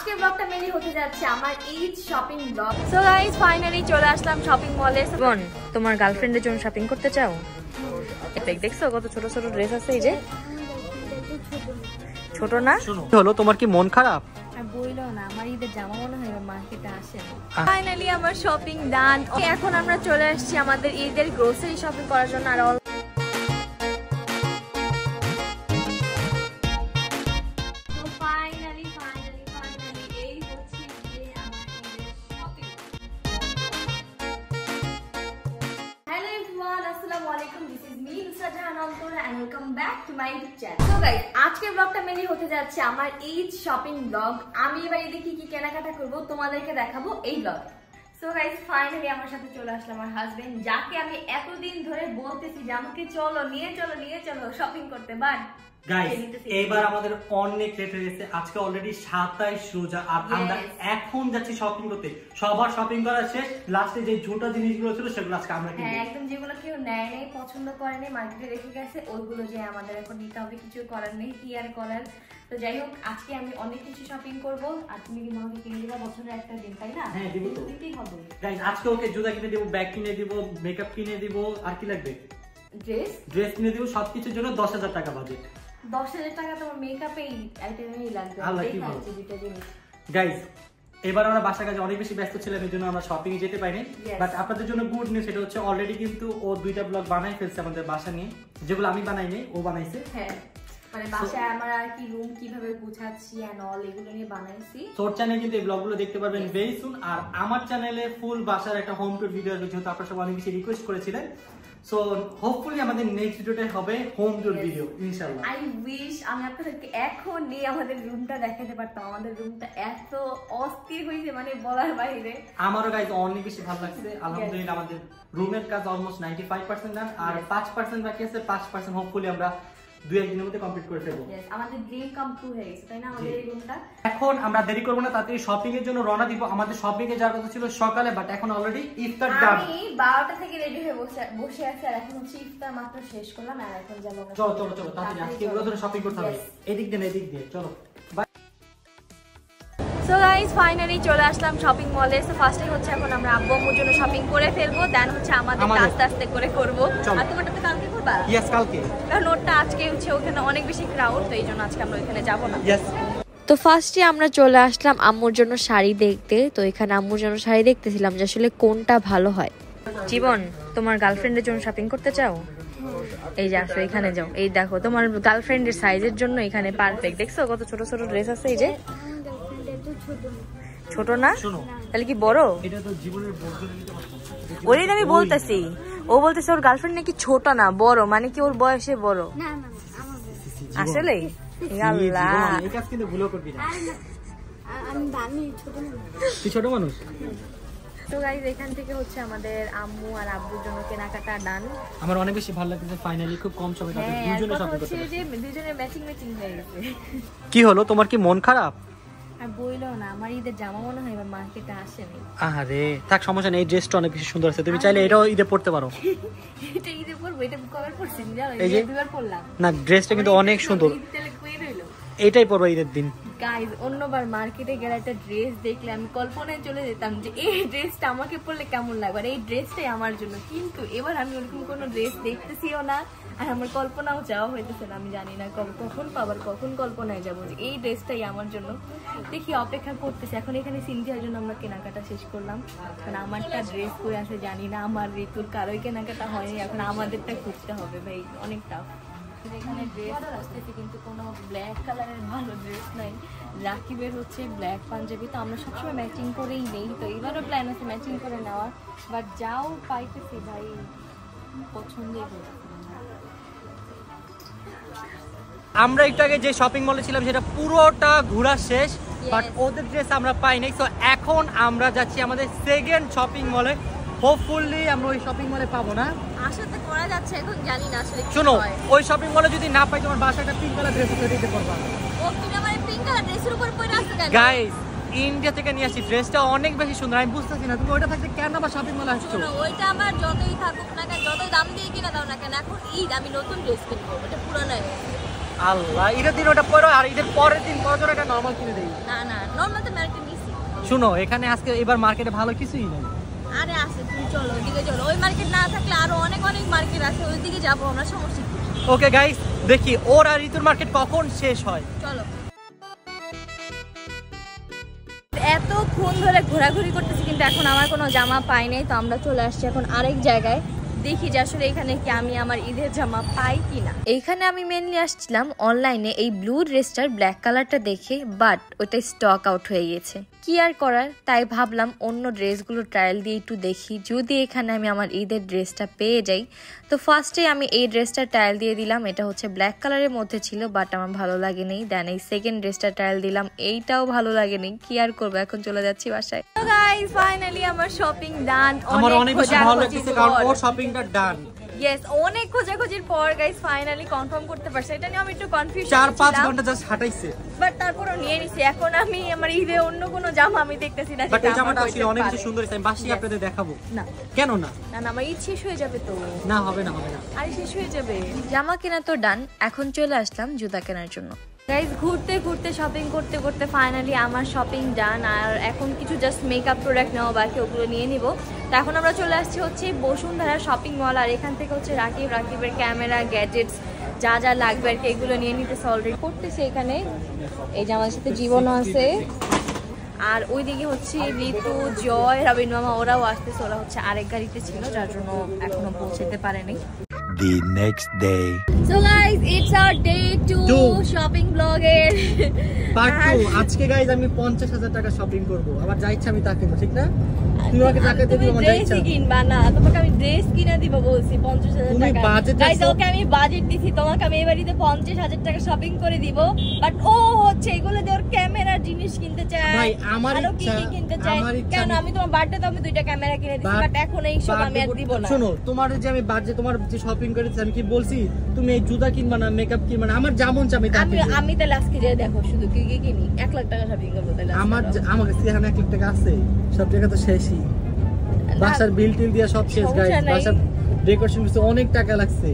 আজকের ব্লগটা মেনলি হতে যাচ্ছে আমার Eid shopping blog. So guys finally চলে আসলাম শপিং মলে। বোন, তোমার গার্লফ্রেন্ডের জন্য শপিং করতে চাও? দেখছো কত ছোট ছোট ড্রেস আছে। এই যে ছোট না হলো, তোমার কি মন খারাপ? আর বইলো না, আমার ঈদের জামা মনে হয় মার্কেটে আসে। ফাইনালি আমার শপিং ডান। এখন আমরা চলে আসছি আমাদের ঈদের গ্রোসারি শপিং করার জন্য। আর আজকের ব্লগটা মেনলি হতে যাচ্ছে আমার ঈদ শপিং ব্লগ। আমি এবার ঈদে কি কি কেনাকাটা করবো তোমাদেরকে দেখাবো এই ব্লগ। সো গাইস ফাইনালি আমার সাথে চলে আসলো আমার হাজবেন্ড, যাকে আমি এতদিন ধরে বলতেছি যে আমাকে চলো নিয়ে চলো শপিং করতে। বাট গাইস এইবার আমাদের অনেক লেট হয়ে গেছে। আজকে অলরেডি 27 রোজা আর আমরা এখন যাচ্ছি শপিং করতে। সবার শপিং করা শেষ, লাস্টে যে ছোট জিনিসগুলো ছিল সেগুলো আজকে আমরা কিনবো। হ্যাঁ, একদম যেগুলো কেউ নেয় নেই, পছন্দ করে নেই, মার্কেটে রেখে গেছে, ওইগুলো যে আমাদের এখন নিতে হবে। কিছু করার নেই, কি আর করার। তো যাই হোক, আজকে আমি অনেক কিছু শপিং করব। আর তুমি কি আমাকে কিনে দিবা বছরের একটা দিন, তাই না? হ্যাঁ, দিব তো, দিতেই হবে। গাইস আজকে ওকে জুতা কিনে দিব, ব্যাগ কিনে দিব, মেকআপ কিনে দিব, আর কি লাগবে? ড্রেস কিনে দিব। সবকিছুর জন্য 10,000 টাকা বাজেট। 10,000 টাকা তোমার মেকআপে আইটেমেই লাগবে। গাইস এবার আমরা বাসা কাজে অনেক বেশি ব্যস্ত ছিলাম, এই জন্য আমরা শপিং এ যেতে পারিনি। বাট আপনাদের জন্য গুড নিউজ, সেটা হচ্ছে অলরেডি কিন্তু ও 2টা ব্লগ বানাই ফেলছে আমাদের বাসা নিয়ে, যেগুলো আমি বানাইনি, ও বানাইছে। হ্যাঁ, মানে বাসায় আমরা আর কি রুম কিভাবে গুছাচ্ছি এন্ড অল এগুলো নিয়ে বানাইছি। তোর চ্যানেলে কিন্তু এই ব্লগগুলো দেখতে পারবেন ভেরি সুন। আর আমার চ্যানেলে ফুল বাসার একটা হোম টুর ভিডিও আসবে, যেহেতু আপনারা সবাই অনেক বেশি রিকোয়েস্ট করেছিলেন। সো হোপফুলি আমাদের নেক্সট ভিডিওতে হবে হোম টুর ভিডিও ইনশাআল্লাহ। আই উইশ আমি আপনাদেরকে এখন নিয়ে আমাদের রুমটা দেখাতে পারতাম। আমাদের রুমটা এত অস্থির হয়েছে, মানে বলার বাইরে। আমারও গাইস অনেক বেশি ভালো লাগছে। আলহামদুলিল্লাহ আমাদের রুমের কাজ অলমোস্ট 95% ডান, আর 5% বাকি আছে। 5% হোপফুলি আমরা 2-1 দিনের মধ্যে কমপ্লিট করে ফেলবো। আমাদের ড্রিম কাম ট্রু হয়ে গেছে, তাই না? আমাদের এই রুমটা এখন আমরা দেরি করব না, তাড়াতাড়ি শপিং এর জন্য রওনা দিব। আমাদের শপিং এ যাওয়ার কথা ছিল সকালে, বাট এখন অলরেডি ইফতার ডান। আমি 12টা থেকে রেডি হয়ে বসে আছি, আর এখন হচ্ছে ইফতার মাত্র শেষ করলাম। আর এখন যাব চলো তাড়াতাড়ি আজকে এগুলো ধরে শপিং করতে হবে। এদিক দিয়ে চলো। সো গাইস ফাইনালি চলে আসলাম শপিং মলে। সো ফার্স্টে হচ্ছে এখন আমরা আব্বু আম্মুর জন্য শপিং করে ফেলবো, দেন হচ্ছে আমাদের আস্তে আস্তে করে করব। আর তোমারটা তো কালকে করবা? ইয়েস, কালকে। কারণ ওটা আজকে হচ্ছে ওখানে অনেক বেশি ক্রাউড, তো এইজন্য আজকে আমরা ওখানে যাব না। ইয়েস। তো ফার্স্টে আমরা চলে আসলাম আম্মুর জন্য শাড়ি দেখতে। তো এখানে আম্মুর জন্য শাড়ি দেখতেছিলাম যে আসলে কোনটা ভালো হয়। জীবন, তোমার গার্লফ্রেন্ডের জন্য শপিং করতে চাও? এই যে আসো, এখানে যাও। এই দেখো তোমার গার্লফ্রেন্ডের সাইজের জন্য এখানে পারফেক্ট। দেখছো কত ছোট ছোট ড্রেস আছে। এই যে ছোট না, তাহলে কি বড়? এটা তো জীবনের বড় করে নিতে পারছো। ওরই আমি বলতেছি, ও বলতেছে ওর গার্লফ্রেন্ড নাকি ছোট না বড়, মানে কি ওর বয়সে বড়? না না, আসলে আল্লাহ এই কাজ কিন্তু ভুলও করবি না। আমি দামি ছোট মানুষ, তুই ছোট মানুষ। তো গাইস এখান থেকে হচ্ছে আমাদের আম্মু আর আব্বুর জন্য কেনাকাটা ডান। আমার অনেক বেশি ভালো লাগছে ফাইনালি খুব কম সময়ে তাদের দুজনে শপিং করতে পারছি। যে দুজনের ম্যাচিং হয়ে গেছে। কি হলো, তোমার কি মন খারাপ? আর বইলো না, আমার ঈদের জামা মনে হয় মার্কেটে আসেনি। আরে থাক, সমস্যা নেই। এই ড্রেসটা অনেক বেশি সুন্দর আছে, তুমি চাইলে এটাও ঈদে পড়তে পারো। এটা ঈদে পরবো? এটা কবে পরছি জানো? এই যে দুবার পরলাম না, ড্রেসটা কিন্তু অনেক সুন্দর। এটাই পরবো ঈদের দিন। গাইস অন্যবার মার্কেটে গেলে একটা ড্রেস দেখলে আমি কল্পনায় চলে যেতাম যে এই ড্রেসটা আমাকে পরলে কেমন লাগবে, আর এই ড্রেসটাই আমার জন্য। কিন্তু এবার আমি ওরকম কোনো ড্রেস দেখতেছিও না, আর আমার কল্পনাও যাওয়া হইতেছে না। আমি জানি না কখন পাবার, কখন কল্পনায় যাবো যে এই ড্রেসটাই আমার জন্য। দেখি, অপেক্ষা করতেছি। এখন এখানে সিনথিয়ার জন্য আমরা কেনাকাটা শেষ করলাম, কারণ আমারটা ড্রেস পরে আছে জানি না, আমার ঋতুর কারোই কেনাকাটা হয়নি। এখন আমাদেরটা খুঁজতে হবে ভাই, অনেক টাফ। এখানে ড্রেস আসতেছে কিন্তু কোনো ব্ল্যাক কালারের ভালো ড্রেস নাই। রাকিবের হচ্ছে ব্ল্যাক পাঞ্জাবি, তো আমরা সবসময় ম্যাচিং করেই নেই। তো এবারও প্ল্যান আছে ম্যাচিং করে নেওয়ার, বাট যাও পাইতেছি ভাই পছন্দের করে। আমরা একটু আগে যে শপিং মলে ছিলাম সেটা পুরোটা ঘোরা শেষ, বাট ওদের ড্রেস আমরা পাই নাই। সো এখন আমরা যাচ্ছি আমাদের সেকেন্ড শপিং মলে। হোপফুলি আমরা ওই শপিং মলে পাবো না, আশা তো করা যাচ্ছে, এখন জানি না আসলে। শোনো, ওই শপিং মলে যদি না পাই তোমার বাসায় একটা পিঙ্ক কালার ড্রেস করে দিতে পারবা। ও তুমি আমার পিঙ্ক কালার ড্রেসের উপর পরে আসতে কেন? গাইস ইন্ডিয়া থেকে নিয়ে আসছি, ড্রেসটা অনেক বেশি সুন্দর। আমি বুঝতেছি না তুমি ওইটা থাকতে কেন আবার শপিং মলে আসছো। শোনো, ওইটা আমার যতই থাকুক না কেন, যতই দাম দিয়ে কিনা দাও না কেন, এখন ঈদ আমি নতুন ড্রেস কিনবো, ওটা পুরানো হয়ে গেছে। আল্লাহ, ঈদের দিন ওটা পরো আর ঈদের পরের দিন পরজন একটা নরমাল কিনে দেই। না না, নরমাল তো মার্কেটে নিছি। শুনো, এখানে আজকে এবার মার্কেটে ভালো কিছুই নেই। আরে আছে, তুমি চলো ওইদিকে চলো। ওই মার্কেট না থাকলে আরো অনেক অনেক মার্কেট আছে, ওইদিকে যাবো আমরা, সমস্যা কি? ওকে গাইস, দেখি ওর আর ঋতুর মার্কেট কখন শেষ হয়। চলো। এতক্ষণ ধরে ঘোরাঘুরি করতেছি কিন্তু এখন আমার কোনো জামা পাই নাই, তো আমরা চলে আসছি এখন আরেক জায়গায়। দেখি যে আসলে এখানে কি আমি আমার ঈদের জামা পাই কিনা। এইখানে আমি মেনলি আসছিলাম অনলাইনে এই ব্লু ড্রেসটার ব্ল্যাক কালারটা দেখে, বাট ওটা স্টক আউট হয়ে গেছে। কি আর করার, তাই ভাবলাম অন্য ড্রেসগুলো ট্রায়াল দিয়ে একটু দেখি, যদি এখানে আমি আমার ঈদের ড্রেসটা পেয়ে যাই। তো ফার্স্টে আমি এই ড্রেসটা ট্রায়াল দিয়ে দিলাম। এটা হচ্ছে ব্ল্যাক কালারের মধ্যে ছিল, বাট আমার ভালো লাগেনি। দেন এই সেকেন্ড ড্রেসটা ট্রায়াল দিলাম, এইটাও ভালো লাগেনি। কি আর করবো, এখন চলে যাচ্ছি বাসায়। তো গাইস, ফাইনালি আমার শপিং ডান। আমার অনেক বেশি ভালো লাগছে কারণ ওর শপিংটা ডান। ইয়েস, অনেক খোঁজাখুঁজির পর গাইস ফাইনালি কনফার্ম করতে পারছি। এটা নিয়ে আমি একটু কনফিউজ 4-5 ঘন্টা জাস্ট হাঁটাইছে, বাট তারপরও নিয়ে নিছি। এখন আমি আমার ঈদে অন্য কোনো জামা আমি দেখতেছি না, বাট এই জামাটা আসলে অনেক বেশি সুন্দর। আমি বাসি আপনাদের দেখাবো। না কেন না? না না, আমার ঈদ শেষ হয়ে যাবে তো। না হবে না, হবে না, আরে শেষ হয়ে যাবে। জামা কেনা তো ডান, এখন চলে আসলাম জুতা কেনার জন্য। গাইস, ঘুরতে ঘুরতে শপিং করতে করতে ফাইনালি আমার শপিং ডান। আর এখন কিছু জাস্ট মেকআপ প্রোডাক্ট নেওয়া বাকি, ওগুলো নিয়ে নিব। তো এখন আমরা চলে আসছি হচ্ছে বসুন্ধরা শপিং মল। আর এখান থেকে হচ্ছে রাকিবের ক্যামেরা, গ্যাজেটস যা যা লাগবে আর কি, এগুলো নিয়ে নিতেছে। অলরেডি করতেছে এখানে। এই যে আমাদের সাথে জীবনও আছে, আর ওইদিকে হচ্ছে ঋতু, জয়, রবিন মামা, ওরাও আসতেছে। ওরা হচ্ছে আরেক গাড়িতে ছিল, যার জন্য এখনো পৌঁছাতে পারেনি। The next day. So guys, it's our day 2 shopping vlog-এর পার্ট 2। আজকে গাইস আমি 50,000 টাকা শপিং করব। আমার যা ইচ্ছা আমি তা কিনবো, ঠিক না? তুমি আমাকে টাকা দিবি, আমার যা ইচ্ছা। ড্রেস কিনবা না, তোমাকে আমি ড্রেস কিনে দিব বলছি 50,000 তুমি টাকা। বাজেট গাইস, ওকে আমি বাজেট দিছি, তোমাকে আমি এই বাড়িতে 50,000 টাকা শপিং করে দিব। বাট ও হচ্ছে এগুলো দিয়ে ওর ক্যামেরার জিনিস কিনতে চায়। ভাই আমার আরো কি ইচ্ছা, কি কিনতে চায়। আমার ইচ্ছা। কেন আমি তোমার বার্থডে তো আমি 2টা ক্যামেরা কিনে দিছি, বাট এখন এই সব আমি আর দিব না। শোনো, তোমার যে আমি বাজেট, তোমার যে শপিং করেছি আমি কি বলছি তুমি এই জুতা কিনবা না, মেকআপ কিনবা না, আমার যেমন চাই আমি তা কিনবো। আমি তাহলে আজকে যে দেখো শুধু কি কি কিনি, 1 লাখ টাকা শপিং করব তাহলে। আমার কাছে এখন 1 লাখ টাকা আছে, সব টাকা তো শেষই। বাসার বিল টিল দিয়া সব শেষ গাইস। বাসার ডেকোরেশন করতে অনেক টাকা লাগছে।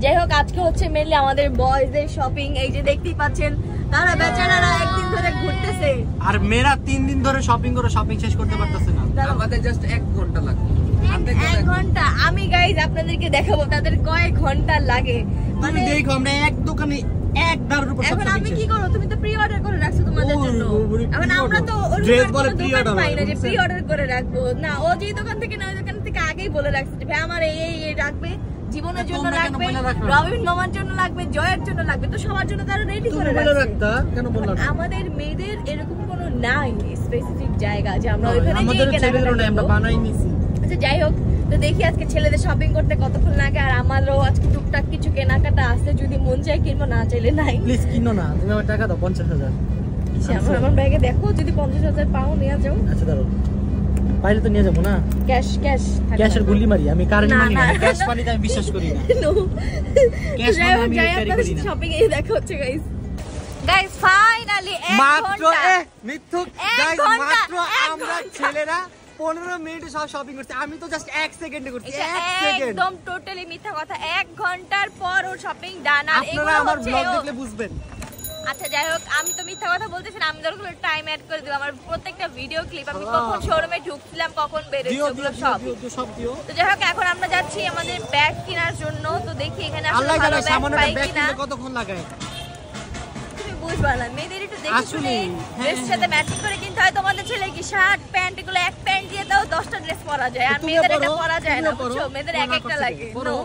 যাই হোক, আজকে হচ্ছে মেনলি আমাদের বয়েজদের শপিং। এই যে দেখতেই পাচ্ছেন, তারা বেচারারা একদিন ধরে ঘুরতেছে, আর মেয়েরা 3 দিন ধরে শপিং করে শপিং শেষ করতে পারতেছে না। আমাদের জাস্ট 1 ঘন্টা লাগে। 1 ঘন্টা। আমি গাইজ আপনাদেরকে দেখাবো তাদের কয়েক ঘন্টা লাগে। মানে দেখো আমরা এক দোকানে এক দাঁড়ের উপর এখন আমি কি করব, তুমি তো প্রি অর্ডার করে রাখছো তোমাদের জন্য। এখন আমরা তো ড্রেস বলে প্রি অর্ডার পাই না যে প্রি অর্ডার করে রাখবো। না, ও যে দোকান থেকে না, ওই দোকান থেকে আগেই বলে রাখছে যে ভাই আমার এই রাখবে, জীবনের জন্য রাখবে, রবিন মামার জন্য লাগবে, জয়ের জন্য লাগবে, তো সবার জন্য তারা রেডি করে রাখছে। কেন বললাম আমাদের মেয়েদের এরকম কোনো নাই স্পেসিফিক জায়গা যে আমরা ওইখানে গিয়ে আমাদের ছেলেদের না, আমরা বানাই নিছি। আচ্ছা যাই হোক, তো দেখি আজকে ছেলেদের শপিং করতে কতক্ষণ লাগে। আর আমারও আজকে টুকটাক কিছু কেনাকাটা আছে, যদি মন চাই কিনবো, না চাইলে নাই। প্লিজ কিনো না, তুমি আমার টাকা দাও 50,000। আমার ব্যাগে দেখো, যদি 50,000 পাও নিয়ে যাও। আচ্ছা দাঁড়াও, পাইলে তো নিয়ে যাবো না। ক্যাশ ক্যাশের গুলি মারি আমি, কারেন্ট মানি না, ক্যাশ মানিতে আমি বিশ্বাস করি না। ক্যাশ মানি আমি ক্যারি করি না। শপিং এই দেখা হচ্ছে গাইস। গাইস ফাইনালি 1 মাত্র ঘন্টা মিথ্যুক গাইস, মাত্র আমরা ছেলেরা 15 মিনিটে সব শপিং করছি। আমি তো জাস্ট 1 সেকেন্ডে করছি, 1 সেকেন্ড। একদম টোটালি মিথ্যা কথা। 1 ঘন্টার পর ওর শপিং ডান। আর এগুলো আপনারা আমার হচ্ছে ব্লগ দেখলে বুঝবেন। আচ্ছা যাই হোক, আমি তো মিথ্যা কথা বলতেছি না, আমি দরকার টাইম অ্যাড করে দেব। আমার প্রত্যেকটা ভিডিও ক্লিপ, আমি কখন শোরুমে ঢুকছিলাম, কখন বের হইছি, ওগুলো সব দিও। তো যাই হোক, এখন আমরা যাচ্ছি আমাদের ব্যাগ কেনার জন্য। তো দেখি এখানে আসলে আল্লাহ ভালো জানে ব্যাগ সামনে পাই ব্যাগ কিনা। কিনতে কতক্ষণ লাগায় তুমি বুঝবা না, মেয়েদের একটু দেখে শুনে আসলেই, ড্রেসের সাথে ম্যাচিং করে কিনতে হয়। তোমাদের ছেলে কি শার্ট প্যান্ট এগুলো এক প্যান্ট দিয়ে দাও 10টা ড্রেস পরা যায়, আর মেয়েদের এটা পরা যায় না, বুঝছো? মেয়েদের এক একটা লাগে, নো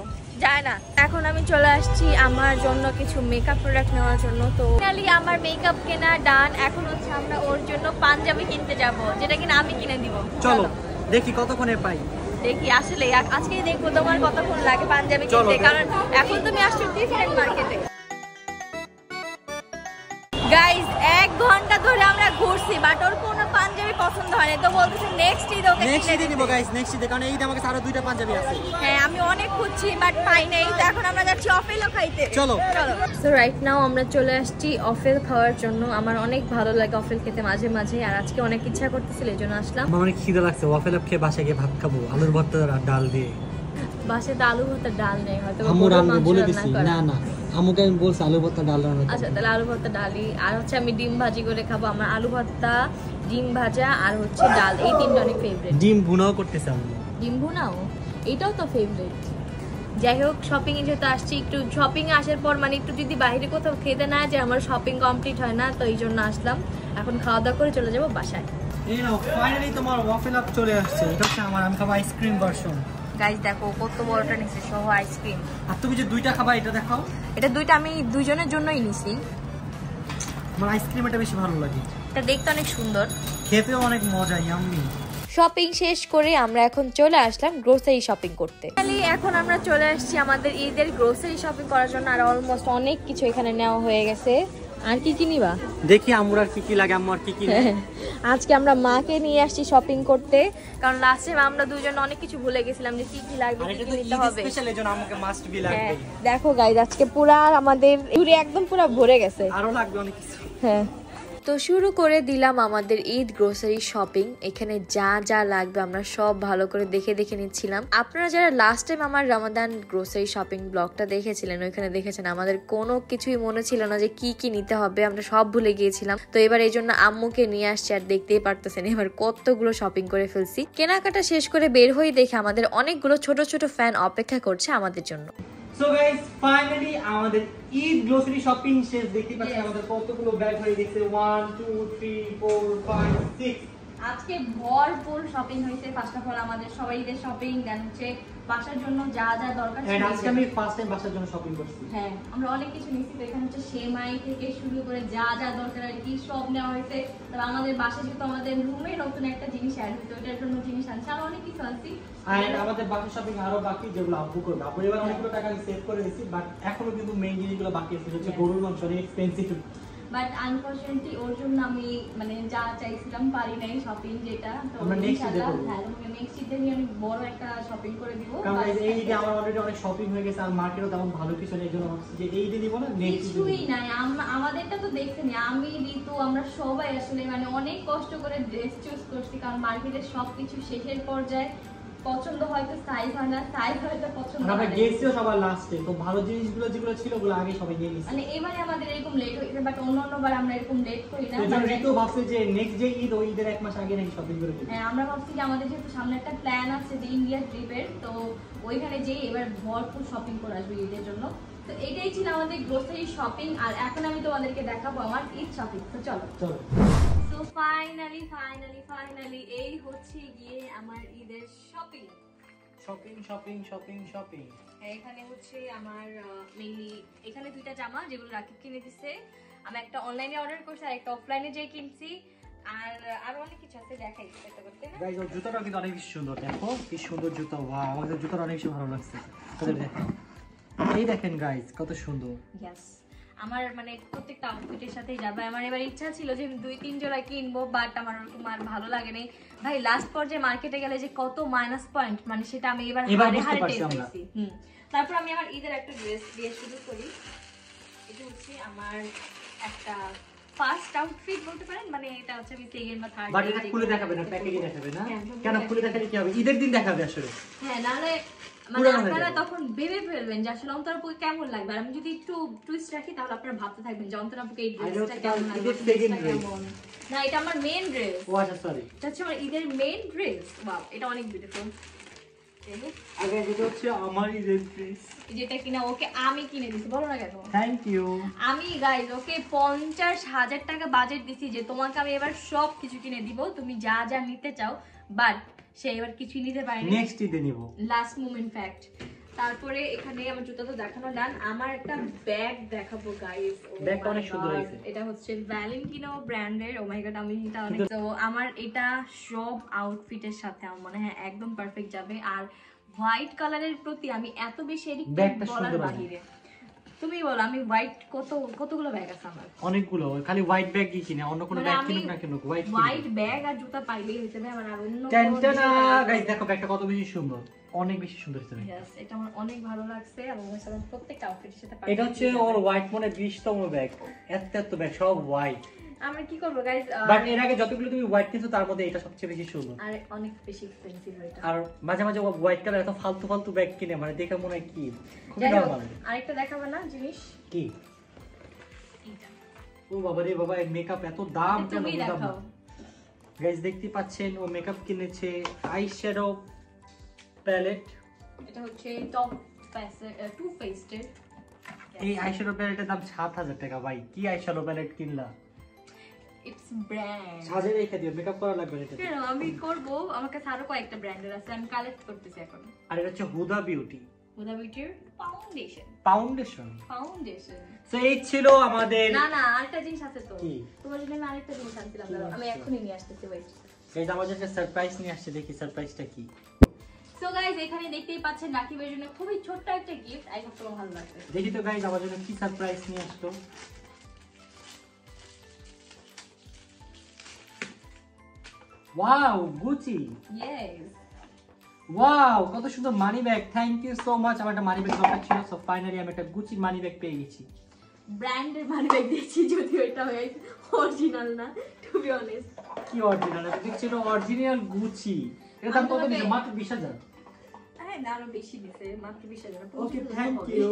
যায় না। এখন আমি চলে আসছি আমার জন্য কিছু মেকআপ প্রোডাক্ট নেওয়ার জন্য। তো ফাইনালি আমার মেকআপ কেনা ডান। এখন হচ্ছে আমরা ওর জন্য পাঞ্জাবি কিনতে যাব, যেটা কিনা আমি কিনে দিব। চলো দেখি কতক্ষণে পাই। দেখি আসলে আজকে দেখবো তোমার কতক্ষণ লাগে পাঞ্জাবি কিনতে, কারণ এখন তুমি আসছো ডিফারেন্ট মার্কেটে। গাইস 1 ঘন্টা ধরে আমরা ঘুরছি, বাট ওর কোনো পাঞ্জাবি পছন্দ হয়নি। তো বলতেছে নেক্সট ঈদে ওকে নেক্সট ঈদে নিব গাইস, নেক্সট ঈদে, কারণ এই ঈদে আমাকে আরো 2টা পাঞ্জাবি আছে। হ্যাঁ, আমি অনেক খুঁজছি বাট পাই নাই। তো এখন আমরা যাচ্ছি অফেলো খাইতে। চলো। সো রাইট নাও আমরা চলে আসছি অফেল খাওয়ার জন্য। আমার অনেক ভালো লাগে অফেল খেতে মাঝে মাঝে, আর আজকে অনেক ইচ্ছা করতেছিল, এজন্য আসলাম। আমার অনেক খিদে লাগছে, ওয়াফেল আপ খেয়ে বাসায় গিয়ে ভাত খাবো, আলুর ভর্তা আর ডাল দিয়ে। বাসে তো আলু ভর্তা ডাল নেই, হয়তো আম্মু রান্না বলে দিছি। না না, আমাকে আমি বলছি আলু ভর্তা ডাল রান্না। আচ্ছা তাহলে আলু ভর্তা ডালি, আর হচ্ছে আমি ডিম ভাজি করে খাবো। আমার আলু ভর্তা, ডিম ভাজা আর হচ্ছে ডাল, এই তিনটা অনেক ফেভারিট। ডিম ভুনাও করতেছে আমি। ডিম ভুনাও এটাও তো ফেভারিট। যাই হোক, শপিং এ যেহেতু আসছি, একটু শপিং এ আসার পর মানে একটু যদি বাইরে কোথাও খেতে না যে আমার শপিং কমপ্লিট হয় না, তো এই জন্য আসলাম। এখন খাওয়া দাওয়া করে চলে যাবো বাসায়। এই নাও ফাইনালি তোমার ওয়াফেল আপ চলে আসছে। এটা হচ্ছে আমি খাবো আইসক্রিম ভার্সন। গাইস দেখো কত বড়টা নিছে সহ আইসক্রিম। আর তুমি যে দুইটা খাবা এটা দেখাও। এটা দুইটা আমি দুইজনের জন্যই নিছি। আমার আইসক্রিম এটা বেশি ভালো লাগে, এটা দেখতে অনেক সুন্দর, খেতেও অনেক মজা, ইয়াম্মি। শপিং শেষ করে আমরা এখন চলে আসলাম গ্রোসারি শপিং করতে। এখন আমরা চলে আসছি আমাদের ঈদের গ্রোসারি শপিং করার জন্য। আর অলমোস্ট অনেক কিছু এখানে নেওয়া হয়ে গেছে। আর কি কি নিবা দেখি আম্মুর আর কি লাগে, আম্মু আর কি আজকে আমরা মাকে নিয়ে আসছি শপিং করতে, কারণ লাস্ট টাইম আমরা দুজন অনেক কিছু ভুলে গেছিলাম যে কি কি লাগবে, কি কি নিতে হবে। স্পেশাল এজন্য আমাকে মাস্ট বি লাগবে। দেখো গাইস আজকে পুরা আমাদের ঘুরে একদম পুরা ভরে গেছে, আরো লাগবে অনেক কিছু। হ্যাঁ তো শুরু করে দিলাম আমাদের ঈদ গ্রোসারি শপিং। এখানে যা যা লাগবে আমরা সব ভালো করে দেখে নিচ্ছিলাম। আপনারা যারা লাস্ট টাইম আমার রমাদান গ্রোসারি শপিং ব্লগটা দেখেছিলেন, ওইখানে দেখেছেন আমাদের কোনো কিছুই মনে ছিল না যে কি কি নিতে হবে, আমরা সব ভুলে গিয়েছিলাম। তো এবার এই জন্য আম্মুকে নিয়ে আসছি, আর দেখতেই পারতেছেন এবার কতগুলো শপিং করে ফেলছি। কেনাকাটা শেষ করে বের হয়ে দেখে আমাদের অনেকগুলো ছোট ছোট ফ্যান অপেক্ষা করছে আমাদের জন্য। সো গাইস ফাইনালি আমাদের ঈদ গ্রোসারি শপিং শেষ। দেখতে পাচ্ছেন আমাদের কতগুলো ব্যাগ হয়ে গেছে, 1 2 3 4 5 6। আজকে ভরপুর শপিং হয়েছে। ফার্স্ট অফ অল আমাদের সবাইদের শপিং, দেন হচ্ছে বাসার জন্য যা যা দরকার ছিল। আজকে আমি ফার্স্ট টাইম বাসার জন্য শপিং করছি। হ্যাঁ আমরা অনেক কিছু নিয়েছি। তো এখানে হচ্ছে সেমাই থেকে শুরু করে যা যা দরকার আর কি সব নেওয়া হয়েছে। তবে আমাদের বাসায় যেহেতু আমাদের রুমে নতুন একটা জিনিস অ্যাড হয়েছে, ওটার জন্য জিনিস আনছি, আর অনেক কিছু আনছি। আর আমাদের বাকি শপিং আরো বাকি, যেগুলো আপু করবে। আপু এবার অনেকগুলো টাকা আমি সেভ করে দিয়েছি, বাট এখনো কিন্তু মেইন জিনিসগুলো বাকি আছে, হচ্ছে গরুর মাংস, অনেক এক্সপেন্সিভ। বাট আনফরচুনেটলি ওর জন্য আমি মানে যা চাইছিলাম পারি নাই শপিং, যেটা তো আমরা নেক্সট ঈদে করব। হ্যাঁ তোমাকে নেক্সট ঈদে আমি বড় একটা শপিং করে দিব। কারণ এই ঈদে আমার অলরেডি অনেক শপিং হয়ে গেছে, আর মার্কেটও তেমন ভালো কিছু নেই, জন্য ভাবছি যে এই ঈদে দিব না, নেক্সট ঈদে কিছুই নাই। আমাদেরটা তো দেখছেন, আমি ঋতু আমরা সবাই আসলে মানে অনেক কষ্ট করে ড্রেস চুজ করছি, কারণ মার্কেটের সবকিছু শেষের পর্যায়ে পছন্দ হয়তো সাইজ হয় না, সাইজ হয়তো পছন্দ হয় না। আমরা গেছিও সবার লাস্টে, তো ভালো জিনিসগুলো যেগুলো ছিল ওগুলো আগে সবাই নিয়ে নিয়েছি। মানে এবারে আমাদের এরকম লেট হয়েছে, বাট অন্যবার আমরা এরকম লেট করি না। তো ঋতু ভাবছে যে নেক্সট যে ঈদ, ওই ঈদের এক মাস আগে নাকি শপিং করে দিই। হ্যাঁ আমরা ভাবছি যে আমাদের যেহেতু সামনে একটা প্ল্যান আছে যে ইন্ডিয়া ট্রিপের, তো ওইখানে যেয়ে এবার ভরপুর শপিং করে আসবো ঈদের জন্য। তো এটাই ছিল আমাদের গ্রোসারি শপিং। আর এখন আমি তোমাদেরকে দেখাবো আমার ঈদ শপিং। তো চলো চলো। তো ফাইনালি এই হচ্ছে গিয়ে আমার ঈদের শপিং। শপিং। এখানে হচ্ছে আমার মেইনলি এখানে দুইটা জামা যেগুলো রাকিব কিনে দিছে। আমি একটা অনলাইনে অর্ডার করছি আর একটা অফলাইনে যেয়ে কিনছি। আর আরো অনেক কিছু আছে, দেখাই চেষ্টা করতে না। গাইস ওর জুতাটা কিন্তু অনেক বেশি সুন্দর, দেখো কি সুন্দর জুতা। ওয়াও, আমাদের জুতাটা অনেক বেশি ভালো লাগছে। দেখেন, এই দেখেন গাইস কত সুন্দর। ইয়েস, আমার মানে প্রত্যেকটা আউটফিটের সাথেই যাবে। আমার এবার ইচ্ছা ছিল যে আমি 2-3 জোড়া কিনবো, বাট আমার ওরকম আর ভালো লাগে নাই। ভাই লাস্ট পর্যায়ে মার্কেটে গেলে যে কত মাইনাস পয়েন্ট, মানে সেটা আমি এবার হারে টেস্ট করছি। তারপর আমি আমার ঈদের একটা ড্রেস দিয়ে শুরু করি। এটা হচ্ছে আমার একটা ফার্স্ট আউটফিট বলতে পারেন, মানে এটা হচ্ছে আমি সেকেন্ড বা থার্ড। বাট এটা খুলে দেখাবে না, প্যাকেজে দেখাবে না। কেন খুলে দেখালে কি হবে? ঈদের দিন দেখাবে আসলে। হ্যাঁ, নালে মানে আপনারা তখন ভেবে ফেলবেন যে আসলে অন্তরাপুকে কেমন লাগবে। আর আমি যদি একটু টুইস্ট রাখি তাহলে আপনারা ভাবতে থাকবেন যে অন্তরাপুকে এই ড্রেসটা কেমন লাগবে। না, এটা আমার মেইন ড্রেস। ও আচ্ছা, সরি। এটা হচ্ছে আমার ঈদের মেইন ড্রেস। ওয়াও, এটা অনেক বিউটিফুল। আগে যেটা হচ্ছে আমার ঈদের ড্রেস, যেটা কিনা ওকে আমি কিনে দিছি। বলো না কেন? Thank you. আমি গাইজ ওকে 50,000 টাকা বাজেট দিছি যে তোমাকে আমি এবার সব কিছু কিনে দিব, তুমি যা যা নিতে চাও। বাট সে এবার কিছুই নিতে পারেনি। নেক্সট ঈদে নিব, লাস্ট মোমেন্ট ফ্যাক্ট। তারপরে এখানে আমার জুতা তো দেখানো ডান, আমার একটা ব্যাগ দেখাবো গাইস। ব্যাগটা অনেক সুন্দর হয়েছে। এটা হচ্ছে ভ্যালেন্টিনো ব্র্যান্ডের। ও মাই গড, আমি এটা অনেক, তো আমার এটা সব আউটফিটের সাথে আমার মনে হয় একদম পারফেক্ট যাবে। আর হোয়াইট কালারের প্রতি আমি এত বেশি এডিক্টেড বলার বাহিরে। তুমি বলো আমি হোয়াইট কতগুলো ব্যাগ আছে আমার? অনেকগুলো। খালি হোয়াইট ব্যাগ কি কিনে, অন্য কোনো ব্যাগ কিনুক না কেন, হোয়াইট ব্যাগ আর জুতা পাইলেই হইছে ভাই। আমার আর অন্য গাইস দেখো ব্যাগটা কত বেশি সুন্দর, অনেক বেশি সুন্দর হয়েছে। यस, এটা আমার অনেক ভালো লাগছে। আর ওর সাথে প্রত্যেকটা আউটফিটের সাথে এটা হচ্ছে ওর হোয়াইট মনে 20তম ব্যাগ। এত ব্যাগ সব হোয়াইট। আমরা কি করবো গাইস? বাট এর আগে যতগুলো তুমি হোয়াইট কিনছো তার মধ্যে এটা সবচেয়ে বেশি সুন্দর। আর অনেক বেশি এক্সপেন্সিভ এটা। আর মাঝে মাঝে হোয়াইট কালার এত ফালতু ফালতু ব্যাগ কিনে মানে দেখে মনে হয় কি খুব যাই হোক, নরমাল। আরেকটা দেখাবো না জিনিস? কি? এইটা। ও বাবা রে বাবা, এর মেকআপ এত দাম কেন? তুমি দেখাও। গাইস দেখতে পাচ্ছেন ও মেকআপ কিনেছে আই শ্যাডো প্যালেট। এটা হচ্ছে টপ টু ফেস্টের। এই আই শ্যাডো প্যালেটের দাম 7000 টাকা। ভাই কি আই শ্যাডো প্যালেট কিনলা? It's brand. সাজে রেখে দিও, মেকআপ করা লাগবে না এটা। কেন আমি করব? আমার কাছে আরো কয়েকটা ব্র্যান্ডের আছে, আমি কালেক্ট করতেছি এখন। আর এটা হচ্ছে হুদা বিউটি হুদা বিউটির ফাউন্ডেশন। ফাউন্ডেশন। সো এই ছিল আমাদের। না না, আরেকটা জিনিস আছে তো। কি? তোমার জন্য আমি আরেকটা জিনিস আনছিলাম, দাঁড়াও, আমি এখনই নিয়ে আসতেছি। ওয়েট। গাইস আমাদের একটা সারপ্রাইজ নিয়ে আসছে, দেখি সারপ্রাইজটা কি। সো গাইস এখানে দেখতেই পাচ্ছেন রাকিবের জন্য খুবই ছোট্ট একটা গিফট। আই হোপ তোমার ভালো লাগবে। দেখি তো গাইস আমার জন্য কি সারপ্রাইজ নিয়ে আসলো। Wow, Gucci. ইয়েস। ওয়াও, কত সুন্দর money bag. Thank you so much. আমার একটা মানি ব্যাগ দরকার ছিল, সো ফাইনালি আমি একটা গুচি মানি ব্যাগ পেয়ে গেছি। ব্র্যান্ডের মানি ব্যাগ দিয়েছি, যদিও এটা অরিজিনাল না, টু বি অনেস্ট। কি অরিজিনাল? এটা দেখছিল অরিজিনাল গুচি। এর দাম কত নিছে? মাত্র 20000। হ্যাঁ না, আরো বেশি দিছে, মাত্র 20000। ওকে, থ্যাংক ইউ।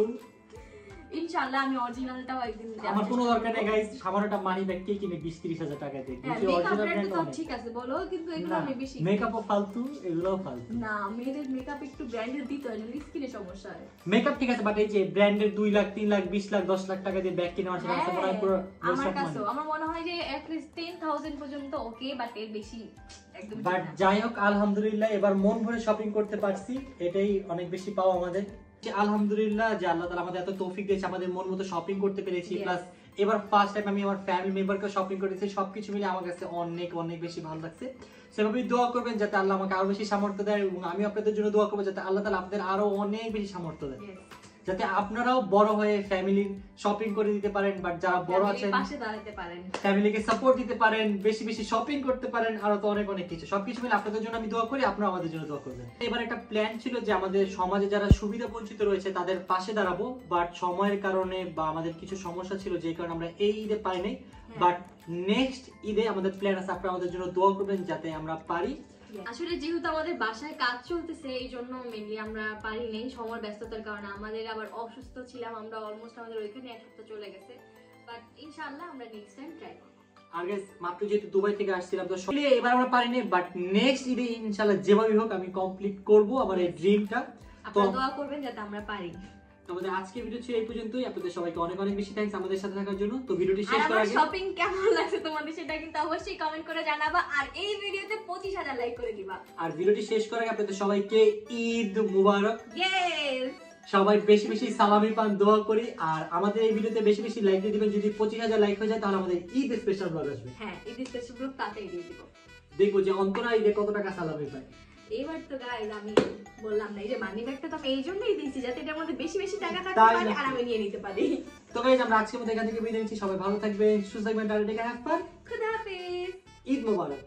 ইনশাআল্লাহ আমি অরিজিনালটাও একদিন আমার কোনো দরকার নেই গাইস, সামান্যটা মানি ব্যাগ কে কিনে 20-30 হাজার টাকা দিয়ে। হ্যাঁ, Gucci makeup original brand brand তো ঠিক আছে বলো, কিন্তু এগুলো না, আমি বেশি মেকআপও ফালতু, এগুলোও ফালতু। না, মেয়েদের মেকআপ একটু ব্র্যান্ডের দিতে হয়, নাহলে স্কিনে সমস্যা হয়। মেকআপ ঠিক আছে, বাট এই যে ব্র্যান্ডের 2 লাখ 3 লাখ 20 লাখ 10 লাখ টাকা দিয়ে ব্যাগ কিনে আমার সেটা মনে হয় পুরো আমার কাছে আমার মনে হয় যে at least 10,000 পর্যন্ত ওকে, বাট এর বেশি একদম বাট যাই হোক, আলহামদুলিল্লাহ এবার মন ভরে শপিং করতে পারছি, এটাই অনেক বেশি পাওয়া আমাদের। যে আলহামদুলিল্লাহ যে আল্লাহ তাআলা আমাদের এত তৌফিক দিয়েছে, আমাদের মন মতো শপিং করতে পেরেছি। প্লাস এবার ফার্স্ট টাইম আমি আমার ফ্যামিলি মেম্বারকে শপিং করেছি। সবকিছু মিলে আমার কাছে অনেক অনেক বেশি ভালো লাগছে। সেভাবেই দোয়া করবেন যাতে আল্লাহ আমাকে আরো বেশি সামর্থ্য দেয়, এবং আমি আপনাদের জন্য দোয়া করবো যাতে আল্লাহ তাআলা আপনাদের আরো অনেক বেশি সামর্থ্য দেয়, যাতে আপনারাও বড় হয়ে ফ্যামিলির শপিং করে দিতে পারেন। বাট যারা বড় আছেন পাশে দাঁড়াতে পারেন, ফ্যামিলিকে সাপোর্ট দিতে পারেন, বেশি বেশি শপিং করতে পারেন, আরো তো অনেক অনেক কিছু। সবকিছু মিলে আপনাদের জন্য আমি দোয়া করি, আপনারা আমাদের জন্য দোয়া করবেন। এবার একটা প্ল্যান ছিল যে আমাদের সমাজে যারা সুবিধা বঞ্চিত রয়েছে তাদের পাশে দাঁড়াবো, বাট সময়ের কারণে বা আমাদের কিছু সমস্যা ছিল যে কারণে আমরা এই ঈদে পাই নাই। বাট নেক্সট ঈদে আমাদের প্ল্যান আছে, আপনারা আমাদের জন্য দোয়া করবেন যাতে আমরা পারি। আসলে যেহেতু আমাদের বাসায় কাজ চলতেছে, এই জন্য মেইনলি আমরা পারি নেই, সময় ব্যস্ততার কারণে। আমাদের আবার অসুস্থ ছিলাম আমরা, অলমোস্ট আমাদের ওইখানে এক সপ্তাহ চলে গেছে। বাট ইনশাআল্লাহ আমরা নেক্সট টাইম ট্রাই করব। আর গাইস মাত্র যেহেতু দুবাই থেকে আসছিলাম, তো সত্যি এবার আমরা পারিনি, বাট নেক্সট ঈদে ইনশাআল্লাহ যেভাবে হোক আমি কমপ্লিট করব আমার এই ড্রিমটা। তো আপনারা দোয়া করবেন যাতে আমরা পারি। আমাদের আজকে ভিডিও ছিল এই পর্যন্তই। আপনাদের সবাইকে অনেক অনেক বেশি থ্যাঙ্কস আমাদের সাথে থাকার জন্য। তো ভিডিওটি শেষ করার আগে শপিং কেমন লাগছে তোমাদের সেটা কিন্তু অবশ্যই কমেন্ট করে জানাবা, আর এই ভিডিওতে 25,000 লাইক করে দিবা। আর ভিডিওটি শেষ করার আগে আপনাদের সবাইকে ঈদ মুবারক। ইয়েস, সবাই বেশি বেশি সালামি পান, দোয়া করি। আর আমাদের এই ভিডিওতে বেশি বেশি লাইক দিয়ে দিবেন। যদি 25,000 লাইক হয়ে যায় তাহলে আমাদের ঈদ স্পেশাল ব্লগ আসবে। হ্যাঁ, ঈদ স্পেশাল ব্লগ তাতেই দিয়ে দিব। দেখবো যে অন্তরা ঈদে কত টাকা সালামি পায়। এবার তো গাইস আমি বললাম না, এই যে মানি ব্যাগটা তো আমি এই জন্যই দিয়েছি যাতে এটার মধ্যে বেশি বেশি টাকা থাকতে তাই পারে নাকি? আর আমি নিয়ে নিতে পারি। তো গাইস আমরা আজকের মতো এখান থেকে বিদায় নিচ্ছি। সবাই ভালো থাকবেন, সুস্থ থাকবেন, tata take care, have fun. খুদা হাফেজ। ঈদ মুবারক।